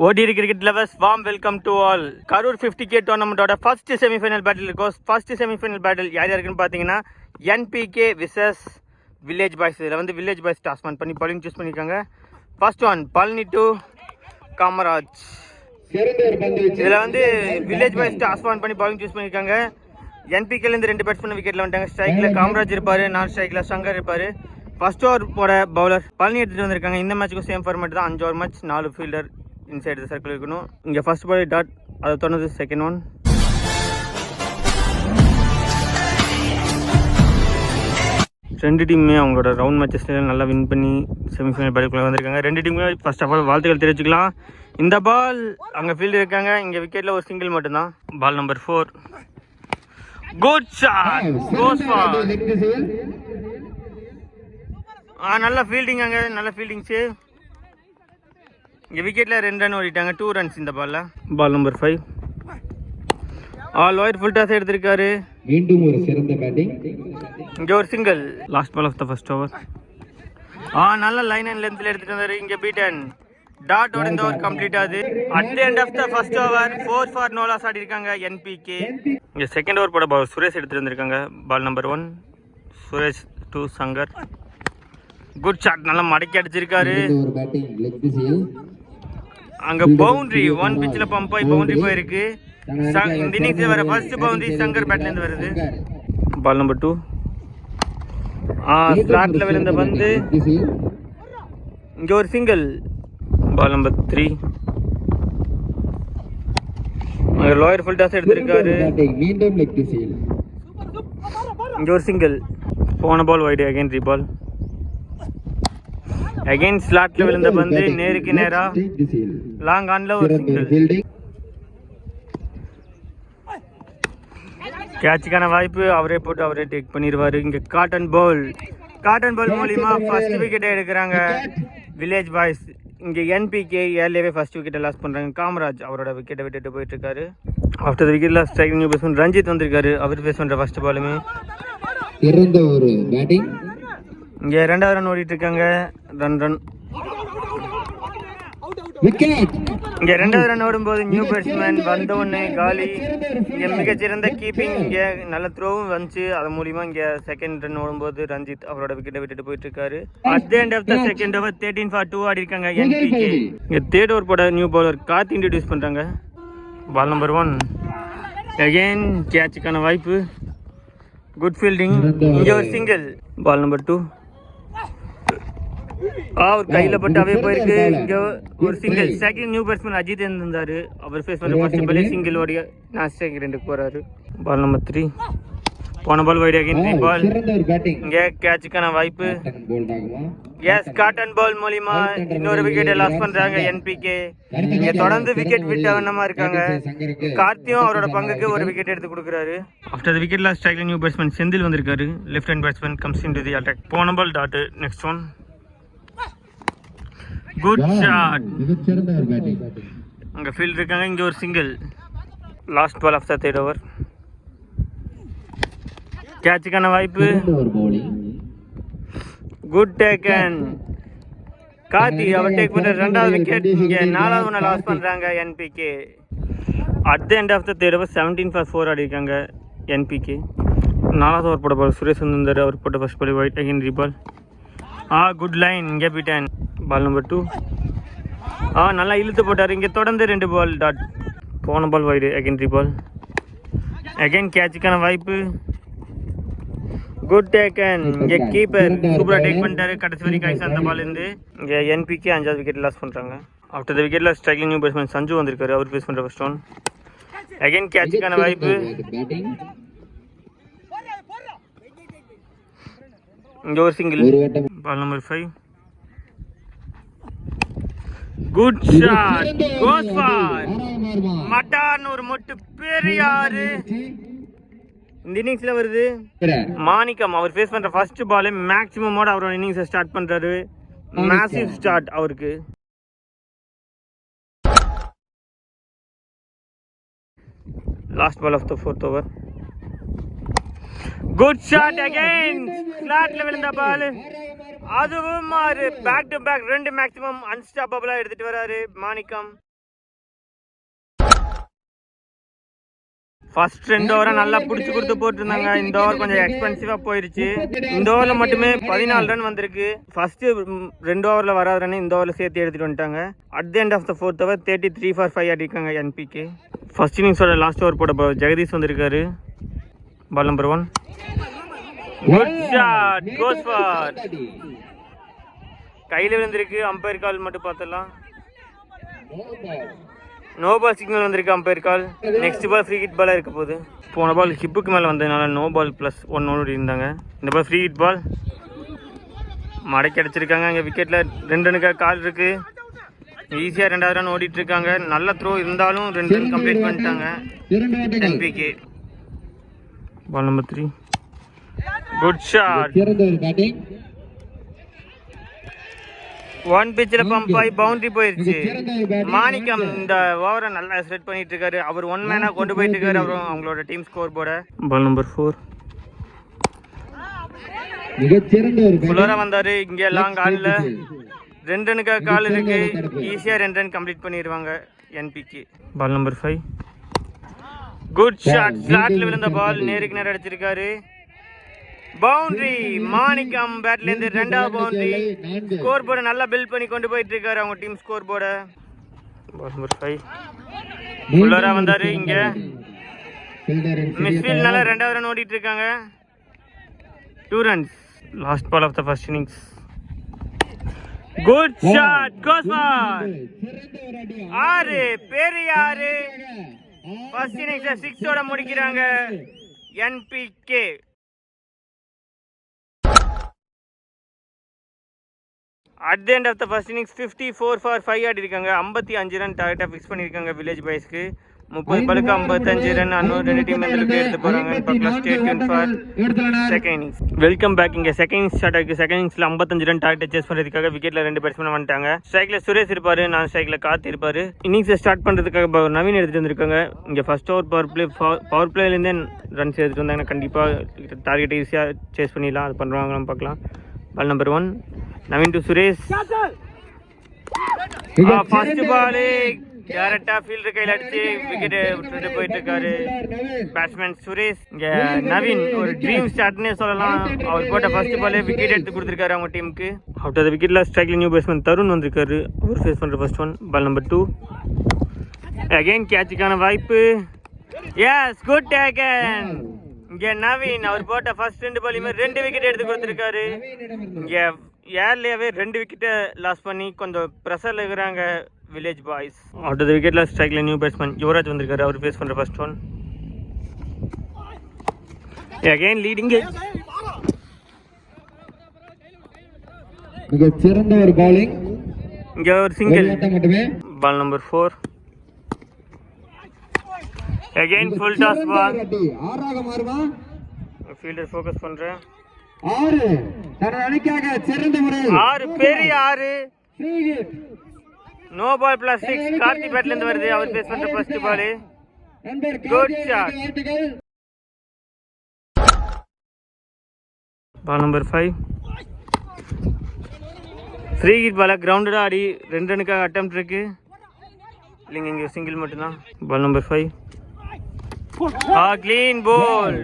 ODI cricket lovers, warm welcome to all. Karur 50k tournament oda first semi-final battle goes. First semi-final battle yaar irukku pathina NPK versus Village Boys. Idhula vandu Village Boys toss பண்ணி bowling choose பண்ணிருக்காங்க. First one Palni to Kamaraj. இதுல வந்து Village Boys toss பண்ணி bowling choose பண்ணிருக்காங்க. NPK ல இருந்து ரெண்டு batsman விக்கெட்ல வந்துட்டாங்க. ஸ்ட்ரைக்ல காமராஜ் இருப்பாரு, நான் ஸ்ட்ரைக்ல சங்கர் இருப்பாரு. ஃபர்ஸ்ட் ஓவர் போட பவுலர் பழனி எடுத்துட்டு வந்திருக்காங்க. இந்த மேட்ச்சுக்கும் சேம் ஃபார்மேட் தான். 5 over match, 4 fielder inside the circle இருக்கணும். இங்கே ஃபர்ஸ்ட் பால் டாட், அதை தொடர்ந்து செகண்ட் ஒன். ரெண்டு டீமுமே அவங்களோட ரவுண்ட் மேட்சஸ்ல நல்லா வின் பண்ணி செமிஃபைனல் பாலுக்குள்ள வந்திருக்காங்க. ரெண்டு டீமுமே ஃபர்ஸ்ட் ஆஃப் ஆல் வாழ்த்துக்கள் தெரிவிச்சுக்கலாம். இந்த பால் அங்கே ஃபீல்டு இருக்காங்க, இங்கே விக்கெட்டில் ஒரு சிங்கிள் மட்டும்தான். Ball number 4. Good shot, goes four. நல்ல ஃபீல்டிங், அங்கே நல்ல ஃபீல்டிங் சேவ். இங்கே விக்கெட்டில் 2 ரன் ஓடிட்டாங்க, 2 ரன்ஸ் இந்த பாலில். Ball number 5. All white full toss எடுத்திருக்காரு. மீண்டும் ஒரு சிறந்த பேட்டிங். இங்கே ஒரு single. Last ball of the first over. நல்ல லைன் அண்ட் லென்த்தில் எடுத்துகிட்டு வந்தார். இங்கே பீட்டன் டாட் ஓட இந்த ஓவர் கம்ப்ளீட் ஆகுது. At the end of the first over 4 for no loss ஆடி இருக்காங்க NPK. இங்கே செகண்ட் ஓவர் போட பால் சுரேஷ் எடுத்துகிட்டு வந்திருக்காங்க. Ball number 1 Suresh to Shankar. Good shot, நல்லா மடக்கி அடிச்சிருக்காரு. அங்க பவுண்டரி 1 பிச்சில் பம்ப் ஆகி பவுண்டரி போயிருக்கு. இந்த இன்னிங்ஸ்ல வர ஃபர்ஸ்ட் பவுண்டரி சங்கர் பேட்ல இருந்து வருது. பால் நம்பர் 2. ஸ்லாட்ல விழுந்த பந்து, இங்க ஒரு single. Ball number 3. Lower full toss எடுத்திருக்காரு. இங்க ஒரு சிங்கிள். போன ball wide, again reball. Again ஸ்லாட்ல விழுந்த பந்து நேருக்கு நேரா லாங் ஆன்ல ஒரு சிங்கிள். கேட்சுக்கான வாய்ப்பு அவரே போட்டு அவரே டேக் பண்ணிடுவாரு. இங்க காட்டன் பால் மூலியமா ஃபர்ஸ்ட் விக்கெட் எடுக்கிறாங்க வில்லேஜ் பாய்ஸ். இங்க NPK ஏர்லியாவே ஃபர்ஸ்ட் விக்கெட்டை லாஸ் பண்றாங்க. காமராஜ் அவரோட விக்கெட்டை விட்டுட்டு போயிட்டு இருக்காரு. After the wicket loss strike new batsman Ranjith வந்திருக்காரு. அவர் பேஸ் பண்ற ஃபர்ஸ்ட் பாலுமே ஒரு பேட்டிங். இங்க 2வது ரன் ஓடிட்டு இருக்காங்க. ரன் இங்க 2வது ரன் ஓடும்போது நியூ பேட்ஸ்மேன் வந்த உடனே காலி. இங்க மிகச்சிறந்த கீப்பிங், இங்க நல்ல த்ரோவும் வந்துச்சு. அது மூலியமா இங்க செகண்ட் ரன் ஓடும்போது ரஞ்சித் அவரோட விக்கெட்டை விட்டுட்டு போயிட்டு இருக்காரு. At the end of the second over 13 for 2 ஆடி இருக்காங்க NPK. இங்க தேர்ட் ஓவர் போட நியூ பவுலர் கார்த்தி இன்ட்ரோடியூஸ் பண்றாங்க. Ball number 1. அகைன் கேட்சுக்கான வாய்ப்பு. குட் ஃபீல்டிங், இங்க ஒரு சிங்கிள். Ball number 2. அவர் கையில பட்டாவே போயிருக்கு. இங்க ஒரு single. Second new batsman Ajith இருந்தாரு. அவர் ஃபேஸ் பண்ண ஃபர்ஸ்ட் பாலே சிங்கிள் ஓடி நான் செகண்ட் போறாரு. Ball number 3. போன பால் வைட், அகைன் ரீபால். இங்க கேட்சுக்கான வாய்ப்பு. எஸ், காட்டன் பால் மூலியமா இன்னொரு விக்கெட்டை லாஸ் பண்றாங்க NPK. இங்க தொடர்ந்து விக்கெட் விட்டவனமா இருக்காங்க. கார்த்தியும் அவரோட பங்குக்கு ஒரு விக்கெட் எடுத்து கொடுக்குறாரு. ஆஃப்டர் தி விக்கெட் லாஸ் ஸ்ட்ரைக்ல நியூ பேட்ஸ்மேன் செந்தில் வந்திருக்காரு. Left hand batsman comes into the attack. போன ball dot. Next one. Good shot. அங்க ஃபீல்ட் இருக்காங்க, இங்க ஒரு single. Last ball of the third over. கேட்சுக்கான வாய்ப்பு. Good taken. கார்த்தி அவர் டேக் பண்ண 2வது விக்கெட். இங்க 4வது ஒன்று லாஸ் பண்றாங்க NPK. At the end of the third over 17 for 4 ஆடி இருக்காங்க NPK. 4வது ஓவர் போட பால் சுரேஷ் வந்திருந்தாரு. அவர் போட்ட first ball wide, again reball. Good line. இங்கே பீட்டன். Ball number 2. நல்லா இழுத்து போட்டார். இங்கே தொடர்ந்து 2 பால் டாட். போன ball wide, again reball. Again கேட்சுக்கான வாய்ப்பு. Good taken. இங்கே கீப்பர் சூப்பராக டேக் பண்ணிட்டாரு. கடைசி வரைக்கும் ஐஸ் அந்த பால் இருந்து இங்கே NPK 5வது விக்கெட் லாஸ் பண்ணுறாங்க. After the wicket loss striking new batsman Sanju வந்திருக்காரு. அவர் பேஸ் பண்ணுற ஃபர்ஸ்ட் ஒன். அகைன் கேட்சுக்கான வாய்ப்பு. இங்க ஒரு single. Ball number 5. Good shot, goes four. மட்டான் ஒரு மொட்டு பெரியாரு இந்த இன்னிங்ஸ்ல வருது. மாணிக்கம் அவர் ஃபேஸ் பண்ற ஃபர்ஸ்ட் பாலே மேக்ஸிமமோட அவரோட இன்னிங்ஸை ஸ்டார்ட் பண்றாரு. மேசிவ் ஸ்டார்ட் அவருக்கு. Last ball of the 4th over. Good shot again. ஸ்லாட்ல விழுந்த பால். அதுவும் பேக் டு பேக் 2 மேக்ஸிமம் அன்ஸ்டாப்பபிளா எடுத்துட்டு வராரு மாணிக்கம். ஃபர்ஸ்ட் 2 ஓவரை நல்லா பிடிச்சி கொடுத்து போட்டுருந்தாங்க. இந்த ஓவர் கொஞ்சம் எக்ஸ்பென்சிவாக போயிடுச்சு. இந்த ஓவரில் மட்டுமே 14 ரன் வந்திருக்கு. ஃபர்ஸ்ட்டு 2 ஓவரில் வராத ரன் இந்த ஓவரில் சேர்த்து எடுத்துகிட்டு வந்துட்டாங்க. At the end of the 4th over 33 for 5 அடிக்காங்க என்பிகே. ஃபர்ஸ்ட் இன்னிங்ஸோட லாஸ்ட் ஓவர் போட ஜெகதீஷ் வந்திருக்காரு. Ball number 1. Good shot, goes four. கையில் விழுந்திருக்கு. அம்பையர் கால் மட்டும் பார்த்துடலாம். நோ பால் சிக்னல் வந்திருக்கு umpire call. Next ball free hit பாலாக இருக்க போகுது. போன பால் ஹிப்புக்கு மேலே வந்ததுனால நோ பால் +1 ஓடி இருந்தாங்க. இந்த பால் ஃப்ரீ ஹிட் பால் மடக்கி அடிச்சிருக்காங்க. இங்கே விக்கெட்டில் 2 ரனுக்காக கால் இருக்குது. ஈஸியாக 2வது ரன் ஓடிட்டுருக்காங்க. நல்ல த்ரோ இருந்தாலும் 2 ரன் கம்ப்ளீட் பண்ணிட்டாங்க NPK. Ball number 3. Good shot. 1 பிச்சில் பம்ப் ஆகி பவுண்டரி போயிடுச்சு. மாணிக்கம் இந்த ஓவரை நல்லா செட் பண்ணிட்டு இருக்காரு. அவர் 1 மேனாக கொண்டு போயிட்டு இருக்காரு. அப்புறம் அவங்களோட டீம் ஸ்கோர் போர்டை. பால் நம்பர் 4. ஃபுல்லராக வந்தார். இங்கே லாங் ஆனில் 2 ரனுக்காக கால் இருக்கு. ஈஸியாக 2 ரன் கம்ப்ளீட் பண்ணிடுவாங்க NPK. Ball number 5. Good shot. ஃபிளாட்ல விழுந்த பால் நேருக்கு நேரம் அடிச்சிருக்காரு. பவுண்டரி. மாணிக்கம் பேட்லேருந்து 2வது பவுண்டரி. ஸ்கோர் போர்டை நல்லா பில்ட் பண்ணி கொண்டு போயிட்டு இருக்காரு அவங்க டீம் ஸ்கோர் போர்டை. பால் நம்பர் 5. ஃபுல்லராக வந்தார். இங்கே மிஸ்ஃபீல்ட்னால 2வது ரன் ஓடிட்டு இருக்காங்க. 2 runs. Last ball of the first innings. Good shot, goes for. 6 பெரியாறு. ஃபர்ஸ்ட் இன்னிங்ஸை 6 முடிக்கிறாங்க NPK. At the end of the first innings 54 for 5 ஆடி இருக்காங்க. 55 ரன் டார்கெட்டாக ஃபிக்ஸ் பண்ணியிருக்காங்க வில்லேஜ் பாய்ஸ்க்கு. 30 பாலுக்கு 55 ரன். அன்னூர் 2 டீம் எங்களுக்கு எடுத்து போகிறாங்க. பார்க்கலாம். Stay tuned for second innings. Welcome back. இங்கே செகண்ட் இன்னிங்ஸ் ஸ்டார்ட் ஆகிருக்கு. செகண்ட் இன்னிங்ஸில் 55 ரன் டார்கெட் சேஸ் பண்ணுறதுக்காக விக்கெட்டில் 2 பேட்ஸ்மேன் வந்துட்டாங்க. ஸ்ட்ரைக்கில் சுரேஷ் இருப்பார், நான் ஸ்ட்ரைக்கில் காத்து இருப்பார். இன்னிங்ஸை ஸ்டார்ட் பண்ணுறதுக்காக நவீன் எடுத்துகிட்டு வந்திருக்காங்க. இங்கே ஃபர்ஸ்ட் ஓவர் பவர் பிளேலேருந்தே ரன்ஸ் எடுத்துகிட்டு வந்தாங்கன்னா கண்டிப்பாக டார்கெட் ஈஸியாக சேஸ் பண்ணிடலாம். அது பண்ணுறாங்க, நம்ம பார்க்கலாம். Ball number 1. Naveen to Suresh. First ball டேரக்டா ஃபீல்டர் கையில் அடிச்சு விக்கெட் விட்டுட்டு போயிட்டு இருக்காரு பேட்ஸ்மேன் சுரேஷ். இங்க நவீன் ஒரு ட்ரீம் ஸ்டார்ட்னே சொல்லலாம். அவர் போட்ட ஃபர்ஸ்ட் பாலே விக்கெட் எடுத்து கொடுத்துருக்காரு அவங்க டீமுக்கு. ஆஃப்டர் த விக்கெட்ல ஸ்ட்ரைக்ல நியூ பேட்ஸ்மேன் தருண் வந்திருக்காரு. அவர் ஃபேஸ் பண்ற first one. Ball number 2. Again கேட்சுக்கான வாய்ப்பு. Yes, good taken. இங்க நவீன் அவர் போட்ட ஃபர்ஸ்ட் 2 பாலையுமே 2 விக்கெட் எடுத்து கொடுத்துருக்காரு. இங்க ஏர்லேயே 2 விக்கெட்டை லாஸ் பண்ணி கொஞ்சம் ப்ரெஷரில் இருக்கிறாங்க வில்லேஜ் பாய்ஸ். ஆஃப்டர் த விக்கெட்டில் ஸ்ட்ரைக்கில் நியூ பேட்ஸ்மேன் யுவராஜ் வந்திருக்காரு. அவர் ஃபேஸ் பண்ணுற ஃபர்ஸ்ட் ஒன். Again leading. சிறந்த ஒரு பவுலிங். இங்கே ஒரு single. Ball number 4. Again full toss ball. Fielder focus பண்ணுறேன். 6 பெரிய 6. No ball +6. கார்த்தி பேட்ல இருந்து வருது. அவர் பேஸ் பண்ற first ball. Good shot. Ball number 5. Free hit பால கிரவுண்டடா ஆடி 2 ரனுக்காக அட்டெம்ப்ட் இருக்கு. இல்லைங்க, இங்க சிங்கிள் மட்டும்தான். Ball number 5. Clean bowled.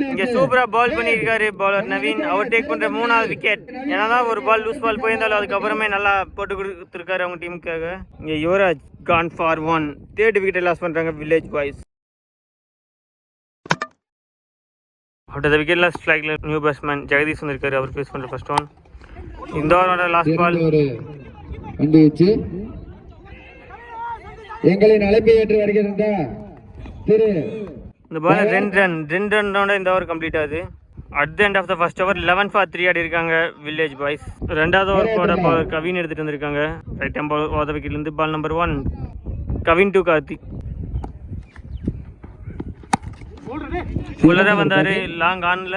இங்க சூப்பரா பால் பண்ணிருக்காரு பவுலர் நவீன். அவர் டேக் பண்ற 3வது விக்கெட். என்னதான் ஒரு பால் லூஸ் பால் போயிருந்தாலும் அதுக்கப்புறமே நல்லா போட்டு கொடுத்துருக்காரு அவங்க டீமுக்காக. இங்க யுவராஜ் கான் ஃபார் 1. 3rd விக்கெட்டை லாஸ் பண்றாங்க வில்லேஜ் பாய்ஸ். ஆஃப்டர் த விக்கெட்ல ஸ்ட்ரைக்ல நியூ பேட்ஸ்மேன் ஜெகதீஷ் வந்திருக்காரு. அவர் ஃபேஸ் பண்ற ஃபர்ஸ்ட் ஒன். இந்த ஓவரோட லாஸ்ட் பால். எங்களின் அழைப்பை ஏற்று வருகின்ற இந்த பால் 2 ரன்னோட இந்த ஓவர் கம்ப்ளீட் ஆகுது. At the end of the first over 11 for 3 ஆடி இருக்காங்க வில்லேஜ் பாய்ஸ். 2வது ஓவர் போட பவர் கவின் எடுத்துட்டு வந்திருக்காங்க. ரைட் ஹேண்ட் பால் ஓவர் விக்கெட்ல இருந்து. Ball number 1. Kavin to Karthik. ஃபுல்லரா வந்தாரு லாங் ஆன்ல.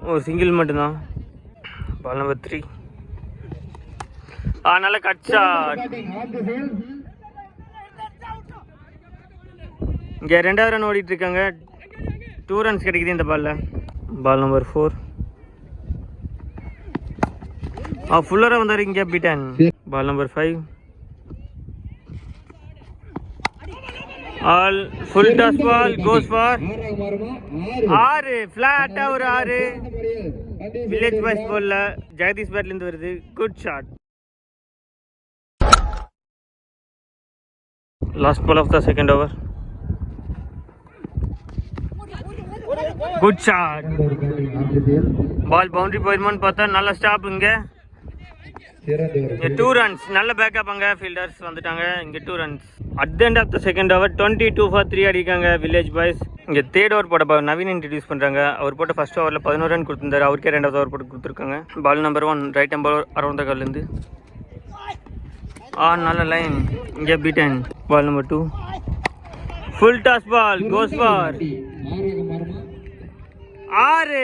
ஒரு சிங்கிள் மட்டும்தான். Ball number 3. நல்ல கட் ஷாட். இங்கே 2வது ரன் ஓடிட்டு இருக்காங்க. 2 runs கிடைக்குது இந்த பால்ல. பால் நம்பர் 4. ஃபுல்லராக வந்தார். இங்கே beaten. Ball number 5. All full toss ball goes for ஆறாக மாறுமா 6 ஃபிளாட்டா ஒரு 6 வில்லேஜ் பாய்ஸ் பால்ல ஜெகதீஷ் பேட்ல இருந்து வருது. Good shot. Last ball of the second over. Good shot. Ball boundary போயிருமான்னு பார்த்தா நல்ல ஸ்டாப். இங்க 2 runs. நல்ல பேக்கப். அங்கே ஃபீல்டர்ஸ் வந்துட்டாங்க. இங்கே 2 runs. At the end of the second over 22 for 3 அடிக்காங்க வில்லேஜ் பாய்ஸ். இங்கே தேர்ட் ஓவர் போட்ட நவீன் இன்ட்ரடியூஸ் பண்ணுறாங்க. அவர் போட்ட ஃபர்ஸ்ட் ஓவரில் 11 ரன் கொடுத்துருந்தாரு. அவருக்கே 2வது ஓவர் போட்டு கொடுத்துருக்காங்க. Ball number 1 right hand bowler around the கால்லேருந்து நல்ல லைன். இங்கே beaten. Ball number 2 full toss ball goes for 6.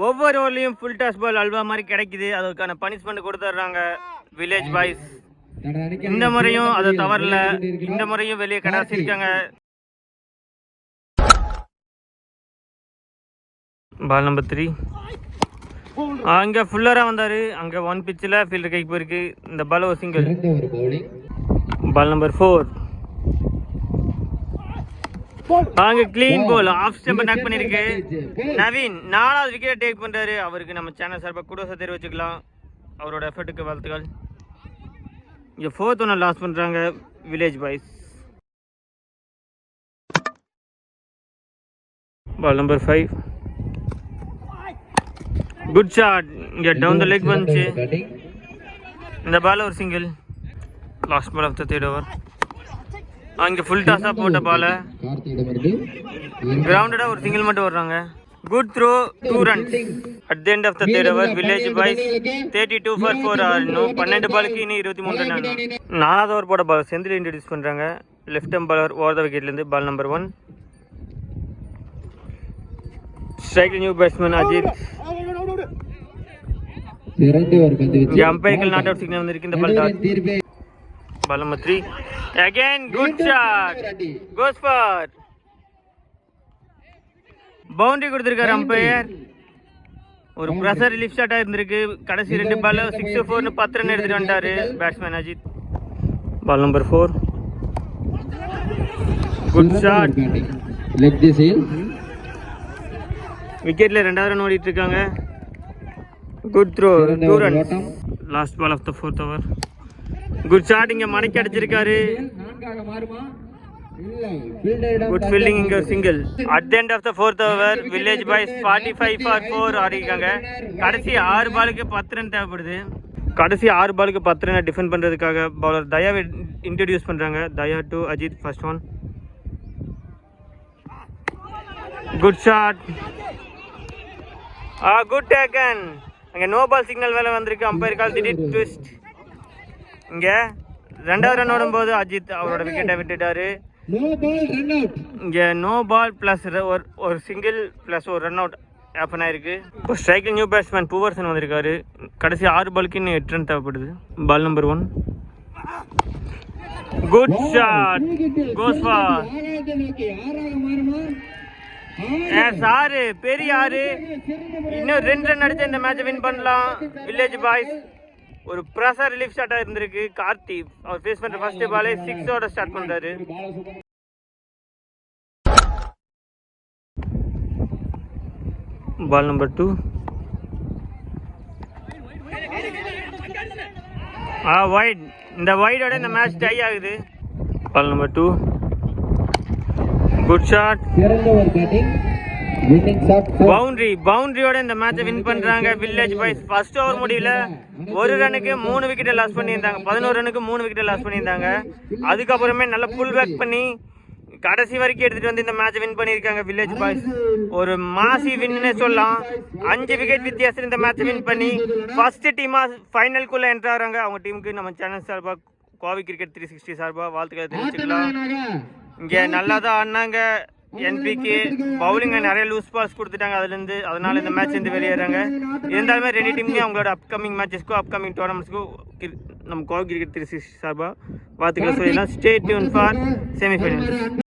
ஒவ்வொரு ஓவர்லையும் ஃபுல் டாஸ் பால் அல்வா மாதிரி கிடைக்குது. அதுக்கான பனிஷ்மெண்ட் கொடுத்துட்றாங்க வில்லேஜ் பாய்ஸ். இந்த முறையும் அதை தவறல. இந்த முறையும் வெளியே கடாசிருக்காங்க. பால் நம்பர் 3 அங்கே ஃபுல்லராக வந்தார். அங்கே 1 பிச்சில் ஃபீல்டர் கைக்கு போயிருக்கு. இந்த பால் ஒரு சிங்கிள். பால் நம்பர் 4 அங்கே கிளீன் பால் ஆஃப் ஸ்டெம்பை நக் பண்ணியிருக்கு. நவீன் 4வது விக்கெட் டேக் பண்ணுறாரு. அவருக்கு நம்ம சேனல் சார்பாக குடோசை தெரிவிச்சுக்கலாம். அவரோட எஃபர்ட்டுக்கு வாழ்த்துக்கள். இங்கே 4th ஒன்று லாஸ் பண்ணுறாங்க village boys. Ball number 5 good shot. இங்கே டவுன் த லெக் வந்துச்சு. இந்த பால் ஒரு single. Last ball of the third over. அங்கே ஃபுல் டாஸாக போட்ட பாலை கிரவுண்டடாக ஒரு சிங்கிள் மட்டும் வர்றாங்க. Good throw 2 runs. At the end of the third over village boys 32 for 4 ஆடணும். 12 பாலுக்கு இன்னும் 23 ரன் ஆடணும். 4வது ஓவர் போட்ட பால் செந்தில் இன்ட்ரடியூஸ் பண்ணுறாங்க. Left hand bowler over the விக்கெட்லேருந்து. பால் நம்பர் 1 ஸ்ட்ரைக்கில் நியூ பேட்ஸ்மேன் அஜித். அம்பையர்கள் நாட் அவுட் சிக்னல் வந்திருக்கு. இந்த ball dot. Ball number 3 again good shot goes for boundary கொடுத்துருக்காரு அம்பையர். ஒரு ப்ரெஷர் ரிலீஃப் ஷாட்டாக இருந்திருக்கு. கடைசி 2 பால் 6 4 10 ரன் எடுத்துட்டு வந்துட்டாரு batsman Ajith. Ball number 4 good shot. விக்கெட்ல 2வது ரன் ஓடிட்டு இருக்காங்க. Good throw 2 runs. Last ball of the 4th over. Good shot. இங்க மடக்கி அடிச்சிருக்காரு. Good fielding. இங்க single. At the end of the 4th over village boys 45 for 4 ஆடிருக்காங்க. கடைசி 6 பாலுக்கு 10 ரன் தேவைப்படுது. கடைசி 6 பாலுக்கு 10 ரன் டிஃபெண்ட் பண்றதுக்காக பவுலர் தயாவை இன்ட்ரடியூஸ் பண்றாங்க. Daya to Ajith first one. Good shot. Good taken. அங்கே நோ பால் சிக்னல் வேலை வந்திருக்கு. அம்பையர் கால் திடீர் ட்விஸ்ட். இங்கே 2வது ரன் ஓடும்போது அஜித் அவரோட விக்கெட்டை விட்டுட்டாரு. இங்கே நோ பால் ப்ளஸ் ஒரு சிங்கிள் ப்ளஸ் ஒரு ரன் அவுட் ஹேப்பன் ஆயிருக்கு. இப்போ ஸ்ட்ரைக்கில் நியூ பேட்ஸ்மேன் பூவர்சன் வந்திருக்காரு. கடைசி 6 பாலுக்கு இன்னும் 8 ரன் தேவைப்படுது. Ball number 1 good shot goes for 6. பெரிய 6. இன்னும் 2 ரன் அடிச்சு இந்த மேட்சை வின் பண்ணலாம் வில்லேஜ் பாய்ஸ். ஒரு ப்ரெஷர் ரிலீஃப் ஷாட்டாக இருந்திருக்கு. கார்த்தி அவர் ஃபேஸ் பண்ணுற ஃபர்ஸ்ட் பாலே 6 ஸ்டார்ட் பண்ணுறாரு. Ball number 2 wide. இந்த வைடோட இந்த மேட்ச் டை ஆகுது. Ball number 2 good shot. பவுண்டரியோட இந்த மேட்சை வின் பண்றாங்க வில்லேஜ் பாய்ஸ். ஃபர்ஸ்ட் ஓவர் முடியல 1 ரனுக்கு 3 விக்கெட்டை லாஸ் பண்ணியிருந்தாங்க. 11 ரனுக்கு 3 விக்கெட்டை லாஸ் பண்ணியிருந்தாங்க. அதுக்கப்புறமே நல்லா புல் பேக் பண்ணி கடைசி வரைக்கும் எடுத்துட்டு வந்து இந்த மேட்சை வின் பண்ணியிருக்காங்க வில்லேஜ் பாய்ஸ். ஒரு மாசி வின்னு சொல்லலாம். 5 விக்கெட் வித்தியாசம் இந்த மேட்சை வின் பண்ணி ஃபர்ஸ்ட் டீமா ஃபைனலுக்குள்ள என்ட்ரு ஆகிறாங்க. அவங்க டீமுக்கு நம்ம சேனல் சார்பாக கோவை கிரிக்கெட் 360 சார்பாக வாழ்த்துக்களை தெரிவிச்சுக்கலாம். இங்கே நல்லா தான் ஆடினாங்க. என்பிகே பவுலிங்கை நிறைய லூஸ் பால்ஸ் கொடுத்துட்டாங்க அதுலேருந்து. அதனால இந்த மேட்ச் இருந்து வெளியேறாங்க. இருந்தாலுமே 2 டீம்லையும் அவங்களோட அப்கமிங் மேட்சஸ்க்கும் அப்கமிங் டோர்னமெண்ட்ஸ்க்கும் நம்ம கோவை கிரிக்கெட் 360 சார்பாக வாழ்த்துக்களை சொல்லலாம். Stay tuned for semi-finals.